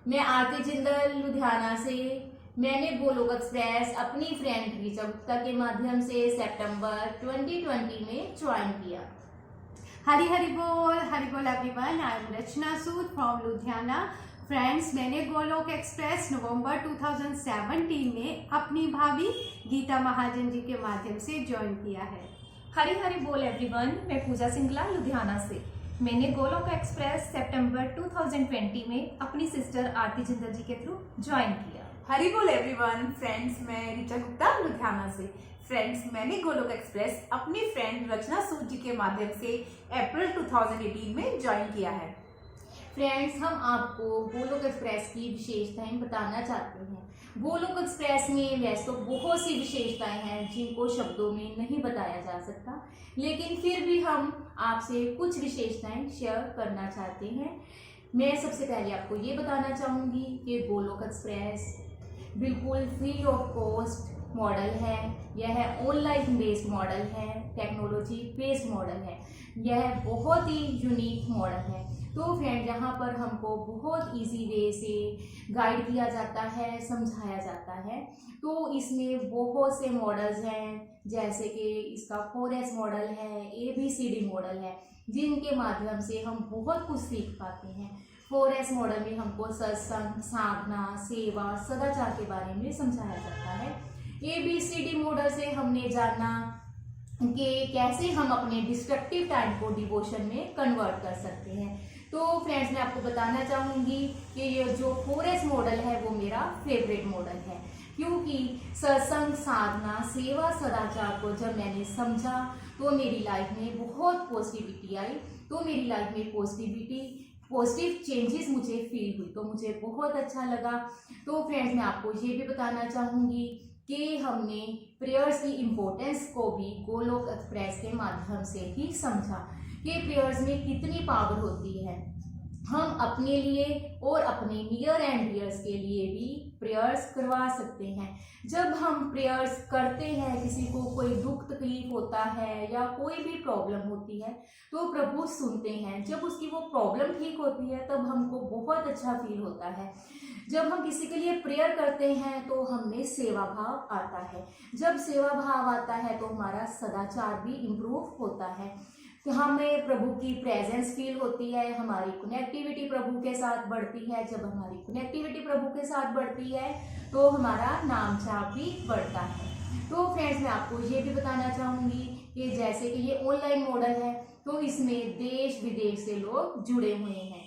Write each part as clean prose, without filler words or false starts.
मैं आरती जिंदल लुधियाना से। मैंने गोलोक एक्सप्रेस अपनी फ्रेंड ऋचा गुप्ता के माध्यम से सितंबर 2020 में ज्वाइन किया। हरी हरी बोल everyone. I am Rachna Sood from Ludhiana. Friends, मैंने गोलोक एक्सप्रेस नवंबर 2017 में अपनी भाभी गीता महाजन जी के माध्यम से ज्वाइन किया है। हरी हरी बोल एवरीवन। मैं पूजा सिंगला लुधियाना से। मैंने गोलोक एक्सप्रेस सितंबर 2020 में अपनी सिस्टर आरती जिंदल जी के थ्रू ज्वाइन किया। हरी बोल एवरीवन। फ्रेंड्स, मैं ऋचा गुप्ता लुधियाना से। फ्रेंड्स, मैंने गोलोक एक्सप्रेस अपनी फ्रेंड रचना सूद जी के माध्यम से अप्रैल 2018 में ज्वाइन किया है। फ्रेंड्स, हम आपको गोलोक एक्सप्रेस की विशेषताएं बताना चाहते हैं। गोलोक एक्सप्रेस में वैसे तो बहुत सी विशेषताएं हैं जिनको शब्दों में नहीं बताया जा सकता, लेकिन फिर भी हम आपसे कुछ विशेषताएं शेयर करना चाहते हैं। मैं सबसे पहले आपको ये बताना चाहूँगी कि गोलोक एक्सप्रेस बिल्कुल फ्री ऑफ कॉस्ट मॉडल है। यह ऑनलाइन बेस्ड मॉडल है, टेक्नोलॉजी बेस्ड मॉडल है। यह बहुत ही यूनिक मॉडल है। तो फ्रेंड, यहाँ पर हमको बहुत इजी वे से गाइड किया जाता है, समझाया जाता है। तो इसमें बहुत से मॉडल्स हैं, जैसे कि इसका 4S मॉडल है, ABCD मॉडल है, जिनके माध्यम से हम बहुत कुछ सीख पाते हैं। 4S मॉडल में हमको सत्संग, साधना, सेवा, सदाचार के बारे में समझाया जाता है। ABCD मॉडल से हमने जाना कि कैसे हम अपने डिस्ट्रक्टिव टाइम को डिवोशन में कन्वर्ट कर सकते हैं। तो फ्रेंड्स, मैं आपको बताना चाहूँगी कि ये जो 4S मॉडल है वो मेरा फेवरेट मॉडल है, क्योंकि सत्संग, साधना, सेवा, सदाचार को जब मैंने समझा तो मेरी लाइफ में बहुत पॉजिटिविटी आई। तो मेरी लाइफ में पॉजिटिव चेंजेस मुझे फील हुई, तो मुझे बहुत अच्छा लगा। तो फ्रेंड्स, मैं आपको ये भी बताना चाहूँगी कि हमने प्रेयर्स की इम्पोर्टेंस को भी गोलोक एक्सप्रेस के माध्यम से ही समझा कि प्रेयर्स में कितनी पावर होती है। हम अपने लिए और अपने नियर एंड डियर्स के लिए भी प्रेयर्स करवा सकते हैं। जब हम प्रेयर्स करते हैं, किसी को कोई दुख तकलीफ होता है या कोई भी प्रॉब्लम होती है, तो प्रभु सुनते हैं। जब उसकी वो प्रॉब्लम ठीक होती है तब हमको बहुत अच्छा फील होता है। जब हम किसी के लिए प्रेयर करते हैं तो हमें सेवा भाव आता है। जब सेवा भाव आता है तो हमारा सदाचार भी इम्प्रूव होता है। तो हमें प्रभु की प्रेजेंस फील होती है, हमारी कनेक्टिविटी प्रभु के साथ बढ़ती है। जब हमारी कनेक्टिविटी प्रभु के साथ बढ़ती है तो हमारा नाम जाप भी बढ़ता है। तो फ्रेंड्स, मैं आपको ये भी बताना चाहूँगी कि जैसे कि ये ऑनलाइन मॉडल है, तो इसमें देश विदेश से लोग जुड़े हुए हैं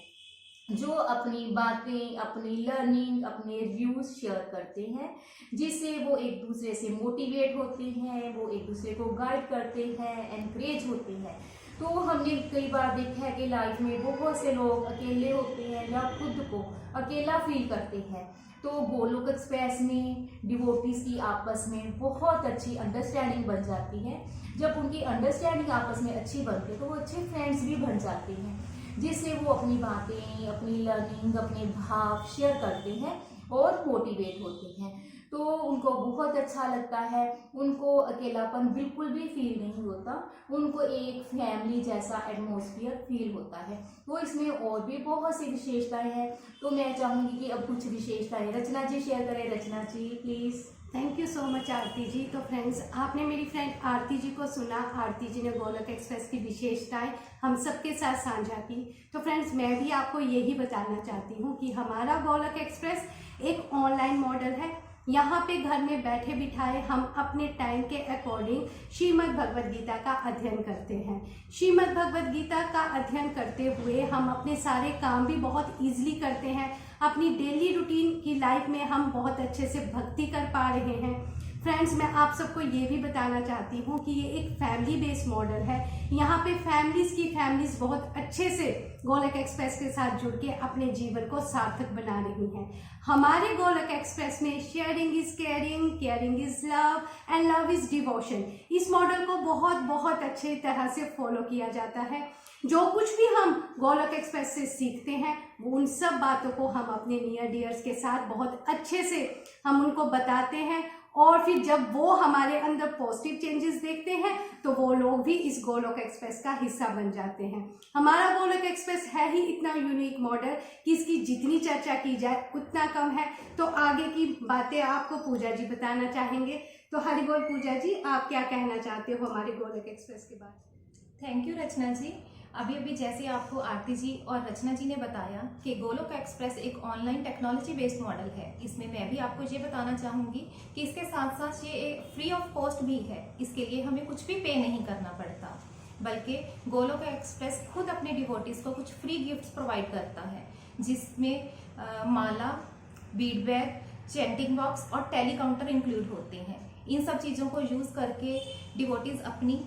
जो अपनी बातें, अपनी लर्निंग, अपने व्यूज शेयर करते हैं, जिससे वो एक दूसरे से मोटिवेट होते हैं, वो एक दूसरे को गाइड करते हैं, एनकरेज होते हैं। तो हमने कई बार देखा है कि लाइफ में बहुत से लोग अकेले होते हैं या खुद को अकेला फील करते हैं। तो गोलोक एक्सप्रेस में डिवोटीज की आपस में बहुत अच्छी अंडरस्टैंडिंग बन जाती है। जब उनकी अंडरस्टैंडिंग आपस में अच्छी बनती है तो वो अच्छे फ्रेंड्स भी बन जाते हैं, जिससे वो अपनी बातें, अपनी लर्निंग, अपने भाव शेयर करते हैं और मोटिवेट होते हैं। तो उनको बहुत अच्छा लगता है, उनको अकेलापन बिल्कुल भी फील नहीं होता, उनको एक फैमिली जैसा एटमॉस्फेयर फील होता है। तो इसमें और भी बहुत सी विशेषताएं हैं। तो मैं चाहूँगी कि अब कुछ विशेषताएं रचना जी शेयर करें। Rachna ji please. Thank you so much Aarti ji. तो फ्रेंड्स, आपने मेरी फ्रेंड आरती जी को सुना। आरती जी ने गोलोक एक्सप्रेस की विशेषताएं हम सबके साथ साझा की। तो फ्रेंड्स, मैं भी आपको यही बताना चाहती हूँ कि हमारा गोलोक एक्सप्रेस एक ऑनलाइन मॉडल है। यहाँ पे घर में बैठे बिठाए हम अपने टाइम के अकॉर्डिंग श्रीमद् भगवद गीता का अध्ययन करते हैं। श्रीमद् भगवद गीता का अध्ययन करते हुए हम अपने सारे काम भी बहुत ईजिली करते हैं। अपनी डेली रूटीन की लाइफ में हम बहुत अच्छे से भक्ति कर पा रहे हैं। फ्रेंड्स, मैं आप सबको ये भी बताना चाहती हूँ कि ये एक फैमिली बेस्ड मॉडल है। यहाँ पे फैमिलीज बहुत अच्छे से गोलोक एक्सप्रेस के साथ जुड़ के अपने जीवन को सार्थक बना रही हैं। हमारे गोलोक एक्सप्रेस में sharing is caring, caring is love and love is devotion, इस मॉडल को बहुत अच्छे तरह से फॉलो किया जाता है। जो कुछ भी हम गोलोक एक्सप्रेस से सीखते हैं वो उन सब बातों को हम अपने नियर डियर्स के साथ बहुत अच्छे से हम उनको बताते हैं और फिर जब वो हमारे अंदर पॉजिटिव चेंजेस देखते हैं तो वो लोग भी इस गोलोक एक्सप्रेस का हिस्सा बन जाते हैं। हमारा गोलोक एक्सप्रेस है ही इतना यूनिक मॉडल कि इसकी जितनी चर्चा की जाए उतना कम है। तो आगे की बातें आपको पूजा जी बताना चाहेंगे। तो हरि बोल पूजा जी, आप क्या कहना चाहते हो हमारे गोलोक एक्सप्रेस के बारे में? थैंक यू रचना जी। अभी जैसे आपको आरती जी और रचना जी ने बताया कि गोलोक एक्सप्रेस एक ऑनलाइन टेक्नोलॉजी बेस्ड मॉडल है। इसमें मैं भी आपको ये बताना चाहूँगी कि इसके साथ साथ ये एक फ्री ऑफ कॉस्ट भी है। इसके लिए हमें कुछ भी पे नहीं करना पड़ता, बल्कि गोलोक एक्सप्रेस खुद अपने डिवोटीज को कुछ फ्री गिफ्ट्स प्रोवाइड करता है, जिसमें माला, बीड बैग, चैंटिंग बॉक्स और टेली काउंटर इंक्लूड होते हैं। इन सब चीज़ों को यूज़ करके डिवोटीज अपनी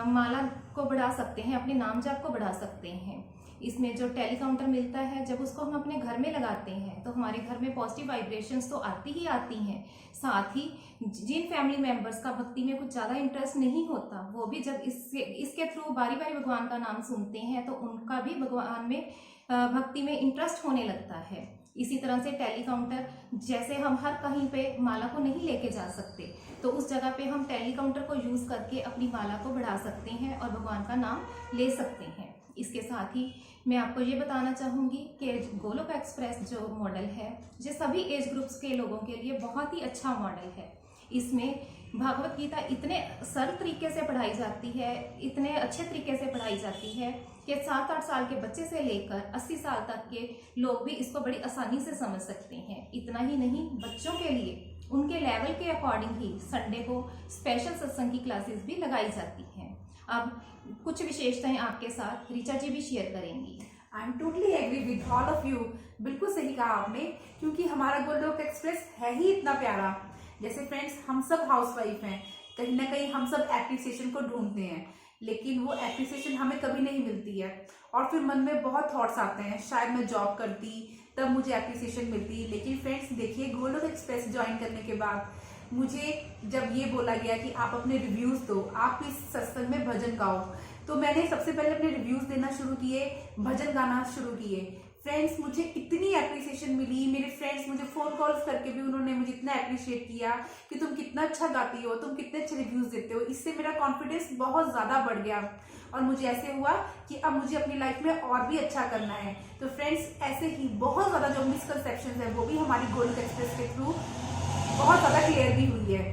माला को बढ़ा सकते हैं, अपने नाम जाप को बढ़ा सकते हैं। इसमें जो टेली काउंटर मिलता है, जब उसको हम अपने घर में लगाते हैं तो हमारे घर में पॉजिटिव वाइब्रेशंस तो आती ही आती हैं। साथ ही जिन फैमिली मेंबर्स का भक्ति में कुछ ज़्यादा इंटरेस्ट नहीं होता, वो भी जब इसके थ्रू बारी बारी भगवान का नाम सुनते हैं तो उनका भी भगवान में भक्ति में इंटरेस्ट होने लगता है। इसी तरह से टेली काउंटर, जैसे हम हर कहीं पे माला को नहीं लेके जा सकते, तो उस जगह पे हम टेली काउंटर को यूज़ करके अपनी माला को बढ़ा सकते हैं और भगवान का नाम ले सकते हैं। इसके साथ ही मैं आपको ये बताना चाहूँगी कि गोलोक एक्सप्रेस जो मॉडल है, ये सभी एज ग्रुप्स के लोगों के लिए बहुत ही अच्छा मॉडल है। इसमें भागवत गीता इतने सरल तरीके से पढ़ाई जाती है, इतने अच्छे तरीके से पढ़ाई जाती है कि 7-8 साल के बच्चे से लेकर 80 साल तक के लोग भी इसको बड़ी आसानी से समझ सकते हैं। इतना ही नहीं, बच्चों के लिए उनके लेवल के अकॉर्डिंग ही संडे को स्पेशल सत्संग की क्लासेस भी लगाई जाती हैं। अब कुछ विशेषताएं आपके साथ ऋचा जी भी शेयर करेंगी। I am totally agree with all of you. बिल्कुल सही कहा आपने, क्योंकि हमारा गोलोक एक्सप्रेस है ही इतना प्यारा। जैसे फ्रेंड्स, हम सब हाउसवाइफ हैं, कहीं ना कहीं हम सब एप्रिसिएशन को ढूंढते हैं, लेकिन वो एप्रिसिएशन हमें कभी नहीं मिलती है। और फिर मन में बहुत थॉट्स आते हैं, शायद मैं जॉब करती तब मुझे एप्रिसिएशन मिलती। लेकिन फ्रेंड्स देखिए, गोलोक एक्सप्रेस ज्वाइन करने के बाद मुझे जब ये बोला गया कि आप अपने रिव्यूज़ दो, आप इस सत्संग में भजन गाओ, तो मैंने सबसे पहले अपने रिव्यूज़ देना शुरू किए, भजन गाना शुरू किए। फ्रेंड्स, मुझे इतनी एप्रिसिएशन मिली। मेरे फ्रेंड्स मुझे फ़ोन कॉल्स करके भी उन्होंने मुझे इतना अप्रिशिएट किया कि तुम कितना अच्छा गाती हो, तुम कितने अच्छे रिव्यूज़ देते हो। इससे मेरा कॉन्फिडेंस बहुत ज़्यादा बढ़ गया और मुझे ऐसे हुआ कि अब मुझे अपनी लाइफ में और भी अच्छा करना है। तो फ्रेंड्स, ऐसे ही बहुत ज़्यादा जो मिसकंसेप्शंस है वो भी हमारी गोलोक एक्सप्रेस के थ्रू बहुत ज़्यादा क्लियर भी हुई है।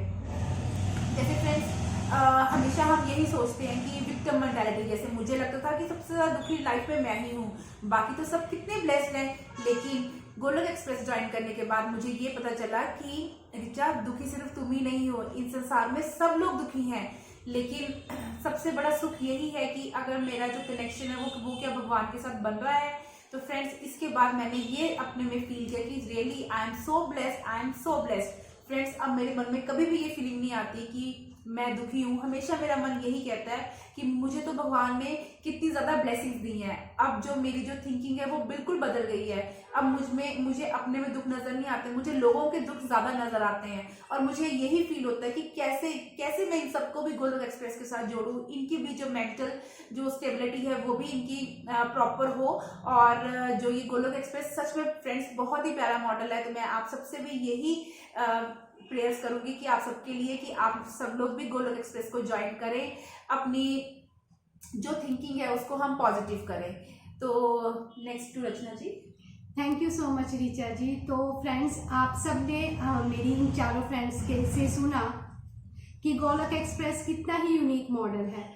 जैसे फ्रेंड्स, हमेशा हम यही सोचते हैं कि विक्टिम मेंटालिटी, जैसे मुझे लगता था कि सबसे ज़्यादा दुखी लाइफ में मैं ही हूँ, बाकी तो सब कितने ब्लेस्ड हैं। लेकिन गोलोक एक्सप्रेस ज्वाइन करने के बाद मुझे ये पता चला कि ऋचा, दुखी सिर्फ तुम ही नहीं हो, इस संसार में सब लोग दुखी हैं। लेकिन सबसे बड़ा सुख यही है कि अगर मेरा जो कनेक्शन है वो क्या भगवान के साथ बन रहा है। तो फ्रेंड्स, इसके बाद मैंने ये अपने में फील किया कि really I am so blessed, I am so blessed. Friends, अब मेरे मन में कभी भी ये फीलिंग नहीं आती कि मैं दुखी हूँ। हमेशा मेरा मन यही कहता है कि मुझे तो भगवान ने कितनी ज़्यादा ब्लेसिंग्स दी हैं। अब जो मेरी जो थिंकिंग है वो बिल्कुल बदल गई है। अब मुझे अपने में दुख नज़र नहीं आते, मुझे लोगों के दुख ज़्यादा नज़र आते हैं। और मुझे यही फील होता है कि कैसे मैं इन सबको भी गोलोक एक्सप्रेस के साथ जोड़ूँ, इनकी भी जो मेंटल जो स्टेबिलिटी है वो भी इनकी प्रॉपर हो। और जो ये गोलोक एक्सप्रेस सच में फ्रेंड्स बहुत ही प्यारा मॉडल है। तो मैं आप सबसे भी यही प्रेयर्स करूंगी कि आप सबके लिए कि आप सब लोग भी गोलोक एक्सप्रेस को ज्वाइन करें, अपनी जो थिंकिंग है उसको हम पॉजिटिव करें। तो next to Rachna ji. Thank you so much Richa ji. तो फ्रेंड्स, आप सब ने मेरी इन चारों फ्रेंड्स के से सुना कि गोलोक एक्सप्रेस कितना ही यूनिक मॉडल है।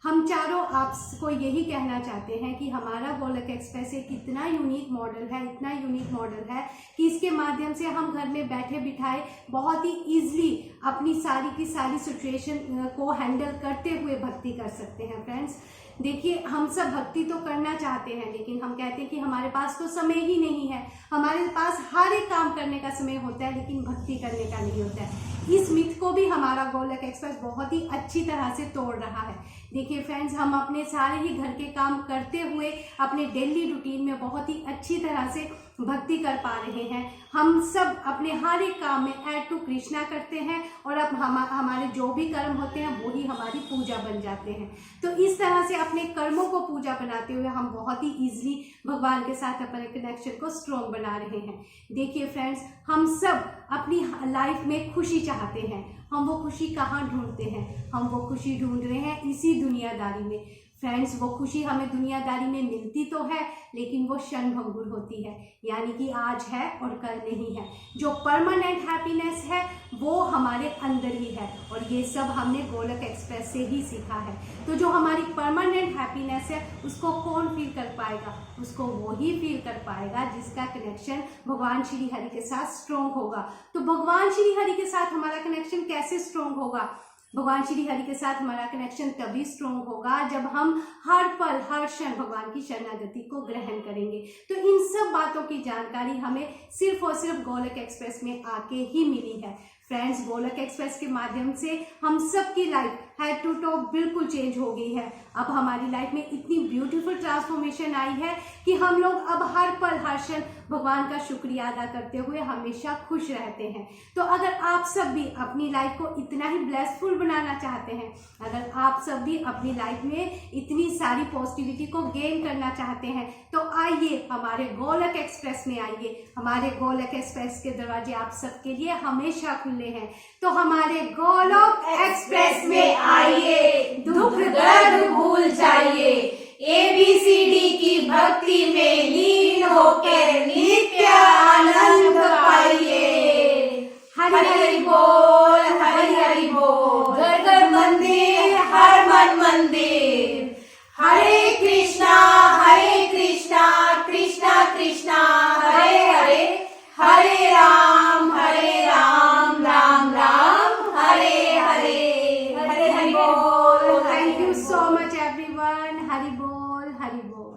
हम चारों आपको यही कहना चाहते हैं कि हमारा गोलोक एक्सप्रेस एक इतना यूनिक मॉडल है, इतना यूनिक मॉडल है कि इसके माध्यम से हम घर में बैठे बिठाए बहुत ही ईजिली अपनी सारी की सारी सिचुएशन को हैंडल करते हुए भक्ति कर सकते हैं। फ्रेंड्स देखिए, हम सब भक्ति तो करना चाहते हैं, लेकिन हम कहते हैं कि हमारे पास तो समय ही नहीं है। हमारे पास हर एक काम करने का समय होता है, लेकिन भक्ति करने का नहीं होता है। इस मिथ को भी हमारा गोलोक एक्सप्रेस बहुत ही अच्छी तरह से तोड़ रहा है। देखिए फ्रेंड्स, हम अपने सारे ही घर के काम करते हुए अपने डेली रूटीन में बहुत ही अच्छी तरह से भक्ति कर पा रहे हैं। हम सब अपने हर एक काम में ऐड टू कृष्णा करते हैं और अब हमारे जो भी कर्म होते हैं वही हमारी पूजा बन जाते हैं। तो इस तरह से अपने कर्मों को पूजा बनाते हुए हम बहुत ही ईजिली भगवान के साथ अपने कनेक्शन को स्ट्रॉन्ग बना रहे हैं। देखिए फ्रेंड्स, हम सब अपनी लाइफ में खुशी चाहते हैं। हम वो खुशी कहाँ ढूंढते हैं? हम वो खुशी ढूंढ रहे हैं इसी दुनियादारी में। फ्रेंड्स, वो खुशी हमें दुनियादारी में मिलती तो है, लेकिन वो क्षणभंगुर होती है, यानी कि आज है और कल नहीं है। जो परमानेंट हैप्पीनेस है वो हमारे अंदर ही है, और ये सब हमने गोलक एक्सप्रेस से ही सीखा है। तो जो हमारी परमानेंट हैप्पीनेस है उसको कौन फील कर पाएगा? उसको वो ही फील कर पाएगा जिसका कनेक्शन भगवान श्री हरि के साथ स्ट्रॉन्ग होगा। तो भगवान श्री हरि के साथ हमारा कनेक्शन कैसे स्ट्रॉन्ग होगा? भगवान श्री हरि के साथ हमारा कनेक्शन तभी स्ट्रॉन्ग होगा जब हम हर पल हर क्षण भगवान की शरणागति को ग्रहण करेंगे। तो इन सब बातों की जानकारी हमें सिर्फ और सिर्फ गोलक एक्सप्रेस में आके ही मिली है। फ्रेंड्स, गोलक एक्सप्रेस के माध्यम से हम सब की लाइफ हेड टू टॉप बिल्कुल चेंज हो गई है। अब हमारी लाइफ में इतनी ब्यूटीफुल ट्रांसफॉर्मेशन आई है कि हम लोग अब हर पल हर क्षण भगवान का शुक्रिया अदा करते हुए हमेशा खुश रहते हैं। तो अगर आप सब भी अपनी लाइफ को इतना ही ब्लेसफुल बनाना चाहते हैं, अगर आप सब भी अपनी लाइफ में इतनी सारी पॉजिटिविटी को गेन करना चाहते हैं, तो आइए हमारे गोलक एक्सप्रेस में आइए। हमारे गोलक एक्सप्रेस के दरवाजे आप सबके लिए हमेशा खुले हैं। तो हमारे गोलक एक्सप्रेस में आइए, दुख दर्द भूल जाइए, ABCD की भक्ति में लीन होकर नित्य आनंद पाइए। हरि हरि बोल, हरि हरि बोल, घर घर मंदिर, हर मन मंदिर। हरे कृष्णा कृष्णा कृष्णा हरे हरे, हरे राम राम राम हरे हरे। हरि हरि बोल। Thank you so much everyone. Hari बोल, हरि बोल।